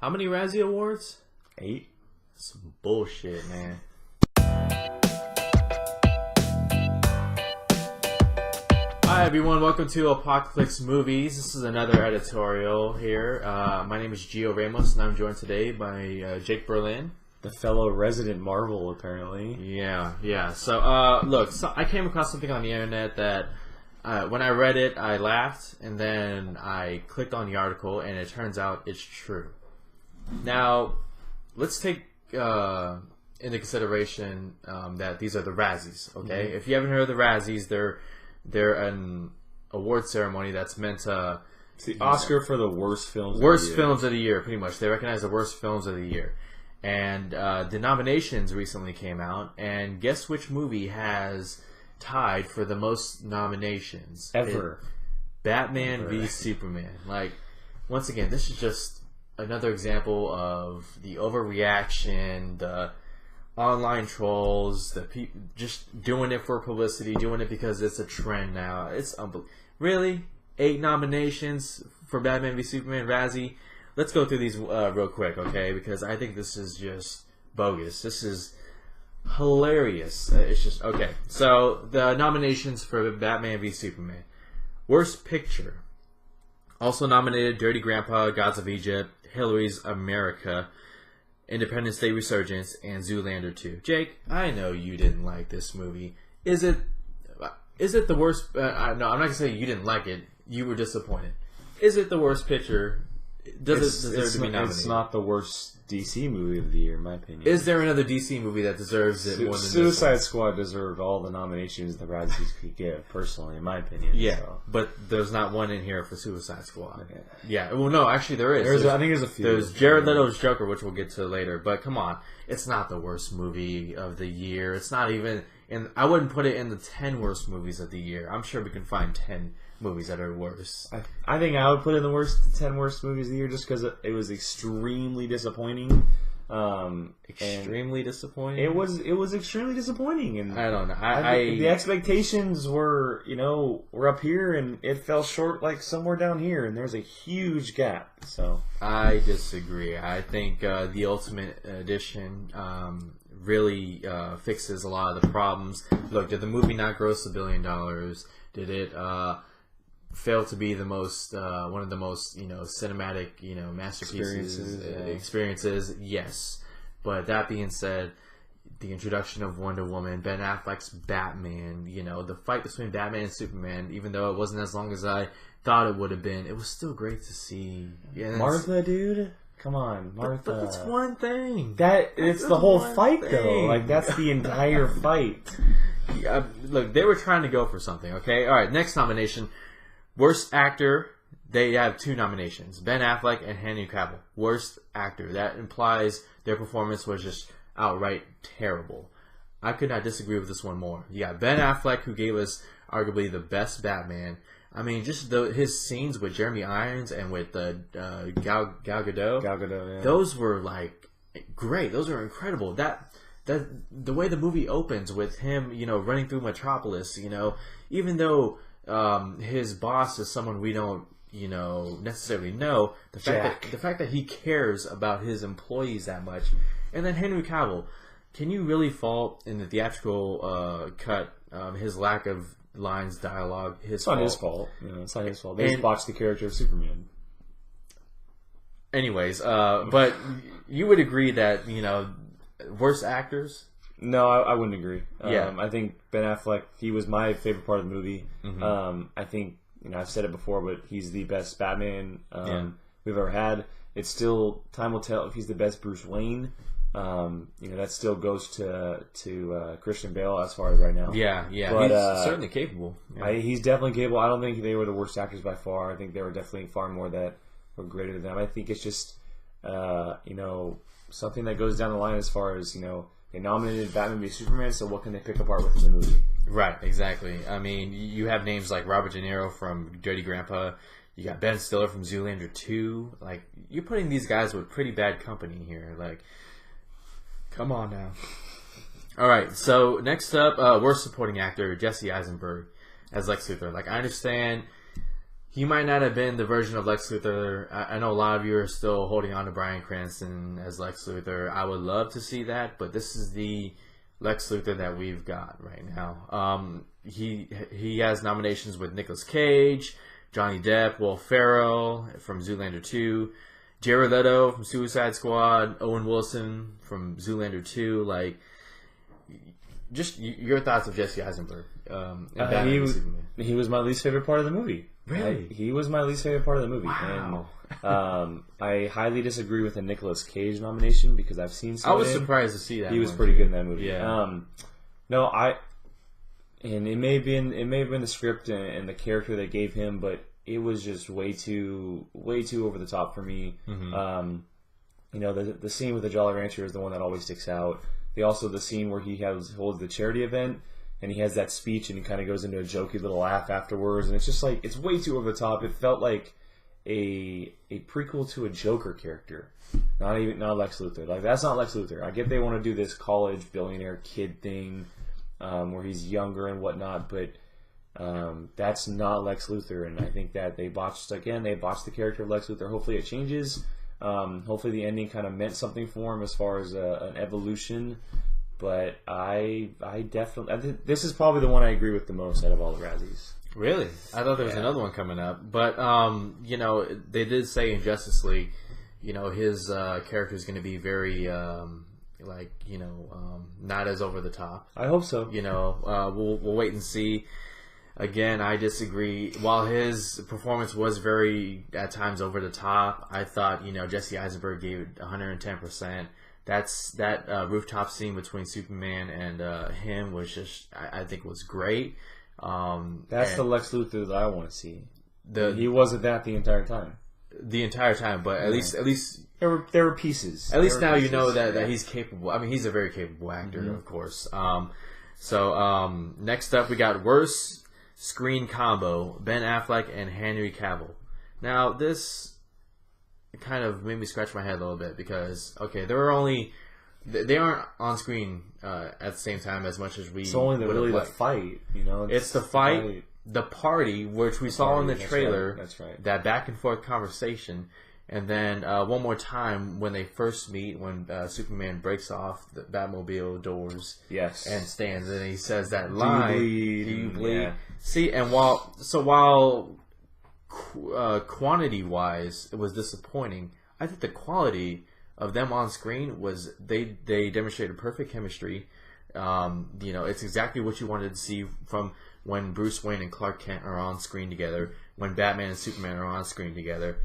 How many Razzie Awards? 8. Some bullshit, man. Hi everyone, welcome to Apocaflix Movies. This is another editorial here. My name is Gio Ramos, and I'm joined today by Jake Berlin. The fellow resident Marvel, apparently. Yeah. So, look, I came across something on the internet that when I read it, I laughed, and then I clicked on the article, and it turns out it's true. Now, let's take into consideration that these are the Razzies, okay? Mm-hmm. If you haven't heard of the Razzies, they're an award ceremony that's meant to... It's the Oscar for the worst films films of the year, pretty much. They recognize the worst films of the year. And the nominations recently came out, and guess which movie has tied for the most nominations? Ever. Batman v Superman. Like, once again, this is just another example of the overreaction, the online trolls, the people just doing it for publicity, doing it because it's a trend now. It's unbelievable. Really? 8 nominations for Batman v Superman, Razzie? Let's go through these real quick, okay? Because I think this is just bogus. This is hilarious. It's just... Okay, so the nominations for Batman v Superman. Worst Picture. Also nominated Dirty Grandpa, Gods of Egypt, Hillary's America, Independence Day Resurgence, and Zoolander 2. Jake, I know you didn't like this movie. Is it the worst... no, I'm not going to say you didn't like it. You were disappointed. Is it the worst picture? Does it deserve to be nominated? It's not the worst DC movie of the year, in my opinion. Is there another DC movie that deserves it more than Suicide Squad deserved all the nominations the Razzies could give, personally, in my opinion. Yeah, so. but there's not one in here for Suicide Squad. Okay. Yeah, well, no, actually there is. I think there's a few. There's Jared Leto's Joker, which we'll get to later. But come on, it's not the worst movie of the year. It's not even... And I wouldn't put it in the 10 worst movies of the year. I'm sure we can find 10 movies that are worse. I think I would put it in the 10 worst movies of the year just because it was extremely disappointing. Extremely disappointing? It was extremely disappointing. And I don't know. The expectations were up here, and it fell short like somewhere down here, and there's a huge gap. So I disagree. I think the Ultimate Edition really fixes a lot of the problems. Look, did the movie not gross $1 billion? Did it fail to be the most one of the most cinematic masterpieces experiences? Yes. But that being said, the introduction of Wonder Woman, Ben Affleck's Batman, the fight between Batman and Superman, even though it wasn't as long as I thought it would have been, it was still great to see. Yes. Martha, dude. Come on, Martha. But that's one thing. It's the whole fight, though. Like, that's the entire fight. Yeah, look, they were trying to go for something, okay? All right, next nomination. Worst Actor. They have 2 nominations. Ben Affleck and Henry Cavill. Worst Actor. That implies their performance was just outright terrible. I could not disagree with this one more. You got Ben Affleck, who gave us arguably the best Batman. I mean, just his scenes with Jeremy Irons and with Gal Gadot. Gal Gadot, yeah. Those were, like, great. Those were incredible. The way the movie opens with him, running through Metropolis, even though his boss is someone we don't, necessarily know, the fact that he cares about his employees that much. And then Henry Cavill, can you really fault in the theatrical cut his lack of lines, dialogue, It's not his fault. It's not his fault. They just botched the character of Superman. Anyways, but you would agree that, worst actors? No, I wouldn't agree. Yeah. I think Ben Affleck, he was my favorite part of the movie. Mm-hmm. I think, I've said it before, but he's the best Batman we've ever had. It's still, time will tell if he's the best Bruce Wayne. That still goes to Christian Bale as far as right now. Yeah, but, he's certainly capable. Yeah. He's definitely capable. I don't think they were the worst actors by far. I think there were definitely far more that were greater than them. I think it's just, something that goes down the line as far as, they nominated Batman v Superman, so what can they pick apart within the movie? Right, exactly. I mean, you have names like Robert De Niro from Dirty Grandpa. You got Ben Stiller from Zoolander 2. Like, you're putting these guys with pretty bad company here. Like, come on now. All right, so next up, worst supporting actor, Jesse Eisenberg as Lex Luthor. Like, I understand He might not have been the version of Lex Luthor. I know a lot of you are still holding on to Bryan Cranston as Lex Luthor. I would love to see that, but this is the Lex Luthor that we've got right now. He has nominations with Nicolas Cage, Johnny Depp, Will Ferrell from Zoolander 2, Jared Leto from Suicide Squad, Owen Wilson from Zoolander 2. Like, just your thoughts of Jesse Eisenberg. He was my least favorite part of the movie. Really? He was my least favorite part of the movie. Wow. And I highly disagree with the Nicolas Cage nomination because I've seen some. I was surprised to see that. He was pretty good in that movie. Yeah. And it may have been the script and the character they gave him, but it was just way too over the top for me. Mm-hmm. The scene with the Jolly Rancher is the one that always sticks out. The scene where he holds the charity event and he has that speech and he kind of goes into a jokey little laugh afterwards, and it's just like it's way too over the top. It felt like a prequel to a Joker character, not Lex Luthor. Like, that's not Lex Luthor. I get they want to do this college billionaire kid thing where he's younger and whatnot, but that's not Lex Luthor, and I think that they botched the character of Lex Luthor. Hopefully it changes. Hopefully the ending kind of meant something for him as far as an evolution. But I definitely, this is probably the one I agree with the most out of all the Razzies. Really? I thought there was another one coming up. But, they did say in Justice League, his character is going to be very, not as over the top. I hope so. We'll wait and see. Again, I disagree. While his performance was very, at times, over the top, I thought, Jesse Eisenberg gave it 110%. That rooftop scene between Superman and him was just, I think, was great. That's the Lex Luthor that I want to see. He wasn't that the entire time. But at least there were pieces. At least now you know that he's capable. I mean, he's a very capable actor, of course. Next up, we got worst screen combo: Ben Affleck and Henry Cavill. Now, this kind of made me scratch my head a little bit because they aren't on screen at the same time as much as we. It's only the fight, It's the fight, the party, which we saw in the trailer. That's right. That back and forth conversation, and then one more time when they first meet, when Superman breaks off the Batmobile doors, yes, and stands, and he says that line, "Do you bleed?" Yeah. See, and while quantity-wise, it was disappointing. I think the quality of them on screen was they demonstrated perfect chemistry. It's exactly what you wanted to see from when Bruce Wayne and Clark Kent are on screen together, when Batman and Superman are on screen together.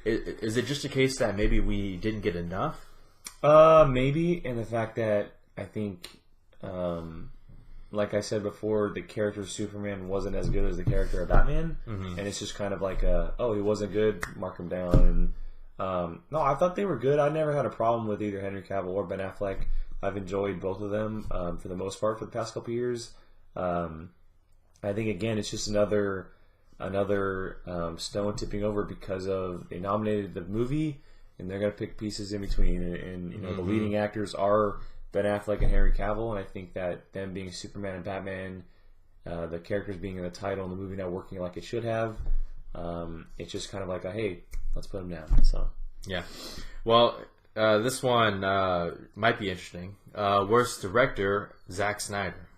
Is it just a case that maybe we didn't get enough? Maybe, and the fact that I think, like I said before, the character of Superman wasn't as good as the character of Batman, and it's just kind of like he wasn't good, mark him down. And no, I thought they were good. I never had a problem with either Henry Cavill or Ben Affleck. I've enjoyed both of them for the most part for the past couple years. I think again, it's just another stone tipping over because of they nominated the movie and they're going to pick pieces in between, and the leading actors are Ben Affleck and Henry Cavill, and I think that them being Superman and Batman, the characters being in the title and the movie not working like it should have, it's just kind of like hey, let's put them down. So yeah, well, this one might be interesting. Worst director, Zack Snyder.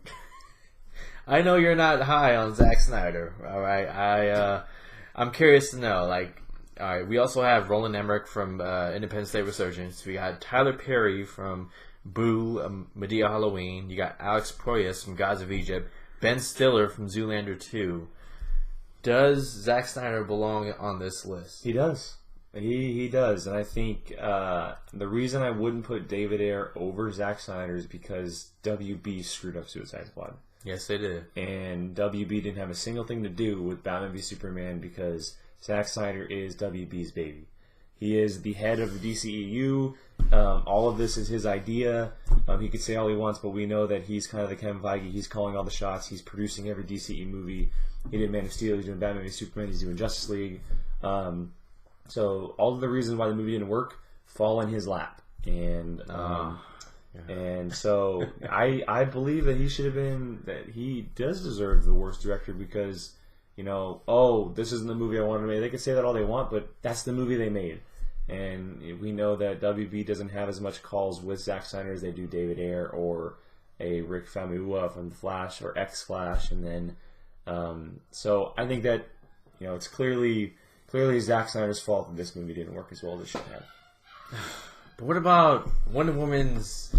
I know you're not high on Zack Snyder. All right, I'm curious to know. All right, we also have Roland Emmerich from Independence Day Resurgence. We got Tyler Perry from Boo, Medea Halloween. You got Alex Proyas from Gods of Egypt. Ben Stiller from Zoolander 2. Does Zack Snyder belong on this list? He does. He does, and I think the reason I wouldn't put David Ayer over Zack Snyder is because WB screwed up Suicide Squad. Yes, they did. And WB didn't have a single thing to do with Batman v Superman because Zack Snyder is WB's baby. He is the head of the DCEU. All of this is his idea. He could say all he wants, but we know that he's kind of the Kevin Feige. He's calling all the shots. He's producing every DCE movie. He did Man of Steel. He's doing Batman v Superman. He's doing Justice League. So all of the reasons why the movie didn't work fall in his lap. And so I believe that he should have been, that he does deserve the worst director because oh, this isn't the movie I wanted to make. They can say that all they want, but that's the movie they made. And we know that WB doesn't have as much calls with Zack Snyder as they do David Ayer or a Rick Famuyiwa from The Flash or X-Flash. And then, so I think that, it's clearly Zack Snyder's fault that this movie didn't work as well as it should have. But what about Wonder Woman's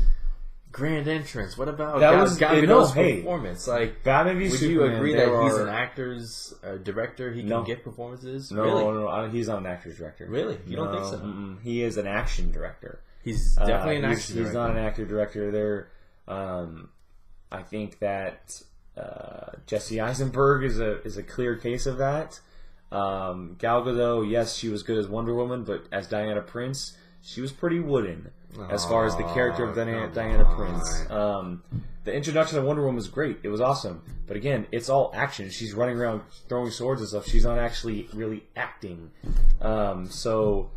grand entrance? What about Gal Gadot's performance? Like, Batman v would Superman, you agree that he's an actor's director? He can get performances? No, he's not an actor's director. Really? You don't think so? He is an action director. He's definitely an action director. He's not an actor director. I think that Jesse Eisenberg is a clear case of that. Gal Gadot, yes, she was good as Wonder Woman, but as Diana Prince, she was pretty wooden as far as the character of Diana Prince. The introduction of Wonder Woman was great. It was awesome. But again, it's all action. She's running around throwing swords and stuff. She's not actually really acting. So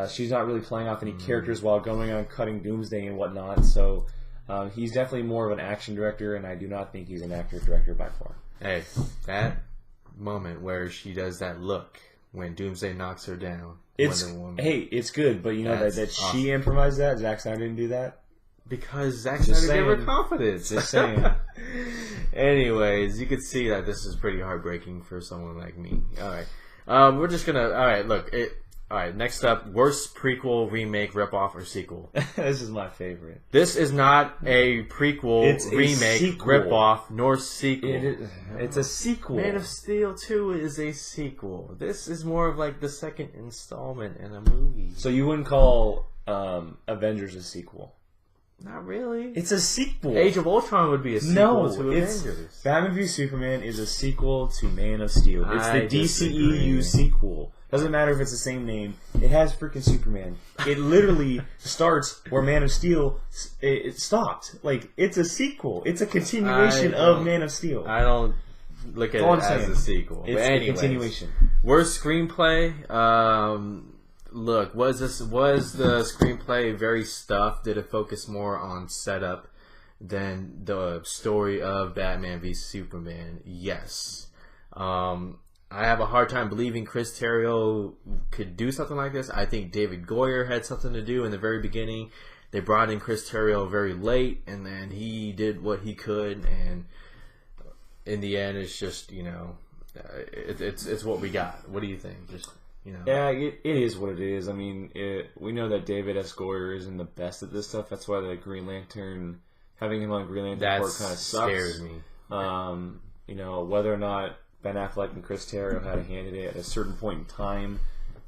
she's not really playing off any characters while going on cutting Doomsday and whatnot. So he's definitely more of an action director, and I do not think he's an actor-director by far. Hey, that moment where she does that look when Doomsday knocks her down. It's good, but that awesome. She improvised that. Zack Snyder didn't do that because Zack Snyder gave her confidence. Just saying. Anyways, you could see that this is pretty heartbreaking for someone like me. All right, we're just gonna. All right, look. All right, next up, worst prequel, remake, ripoff, or sequel. This is my favorite. This is not a prequel, remake, ripoff, nor sequel. It's a sequel. Man of Steel 2 is a sequel. This is more of like the second installment in a movie. So you wouldn't call Avengers a sequel? Not really. It's a sequel. Age of Ultron would be a sequel to Avengers. Batman v Superman is a sequel to Man of Steel. It's the DCEU sequel. Doesn't matter if it's the same name. It has freaking Superman. It literally starts where Man of Steel it stopped. Like, it's a sequel. It's a continuation of Man of Steel. I don't look at it as a sequel. It's a continuation. Worst screenplay. Look, was the screenplay very stuffed? Did it focus more on setup than the story of Batman v Superman? Yes. I have a hard time believing Chris Terrio could do something like this. I think David Goyer had something to do in the very beginning. They brought in Chris Terrio very late, and then he did what he could, and in the end, it's just, it's what we got. What do you think? Yeah, it is what it is. I mean, we know that David S. Goyer isn't the best at this stuff. That's why the Green Lantern, having him on Green Lantern Corps kind of sucks. Scares me. Whether or not Ben Affleck and Chris Terrio had a hand in it at a certain point in time,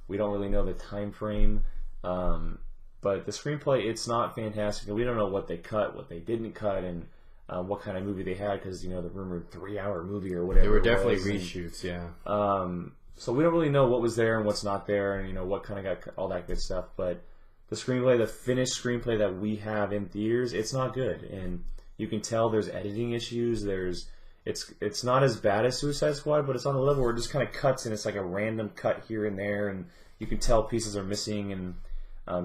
we don't really know the time frame. But the screenplay, it's not fantastic. We don't know what they cut, what they didn't cut, and what kind of movie they had, because the rumored 3-hour movie or whatever. They were definitely reshoots, yeah. So we don't really know what was there and what's not there, and what kind of got all that good stuff. But the screenplay, the finished screenplay that we have in theaters, it's not good, and you can tell there's editing issues. It's not as bad as Suicide Squad, but it's on the level where it just kind of cuts, and it's like a random cut here and there, and you can tell pieces are missing, and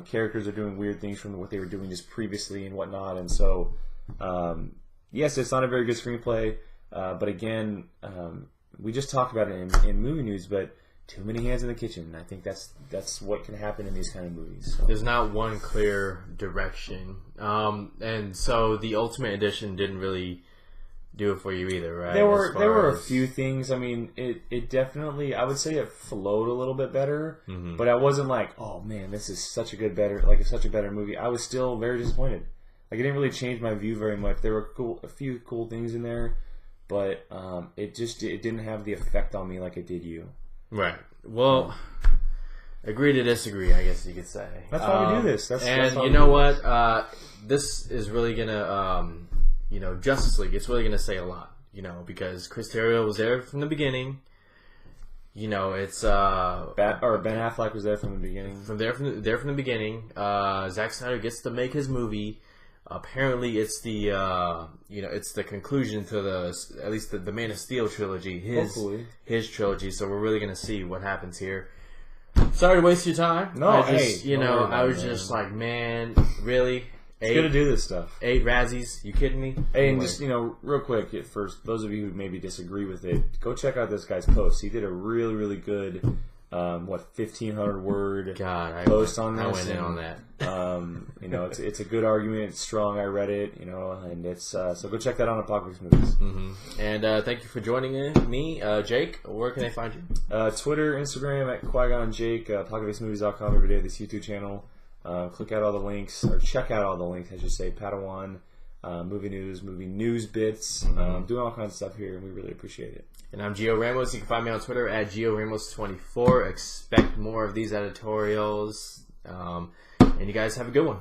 characters are doing weird things from what they were doing just previously and whatnot. And so, yes, it's not a very good screenplay, but again, we just talked about it in movie news, but too many hands in the kitchen. I think that's what can happen in these kind of movies. So. There's not one clear direction, and so the Ultimate Edition didn't really do it for you either, right? There were a few things. I mean, it definitely, I would say it flowed a little bit better, but I wasn't like, oh man, this is such a better movie. I was still very disappointed. Like, it didn't really change my view very much. There were a few cool things in there, but it didn't have the effect on me like it did you. Right. Well, agree to disagree, I guess you could say. That's why we do this. That's you know what? This is really gonna, Justice League. It's really gonna say a lot, because Chris Terrio was there from the beginning. It's Ben Affleck was there from the beginning. From the beginning. Zack Snyder gets to make his movie. Apparently, it's the it's the conclusion to at least the Man of Steel trilogy, his trilogy. So we're really gonna see what happens here. Sorry to waste your time. No, I was just like, man, really. It's good to do this stuff. 8 Razzies. You kidding me? Hey, and just, real quick, for those of you who maybe disagree with it, go check out this guy's post. He did a really, really good, 1,500 word post on this. I went in on that. It's a good argument. It's strong. I read it, and it's, so go check that out on Apocaflix Movies. Mm-hmm. And thank you for joining me, Jake. Where can they find you? Twitter, Instagram at Qui-Gon Jake, ApocaflixMovies.com every day, this YouTube channel. Click out all the links, or check out all the links, I should say. Padawan, movie news bits, doing all kinds of stuff here, and we really appreciate it. And I'm Gio Ramos. You can find me on Twitter at GioRamos24. Expect more of these editorials. And you guys have a good one.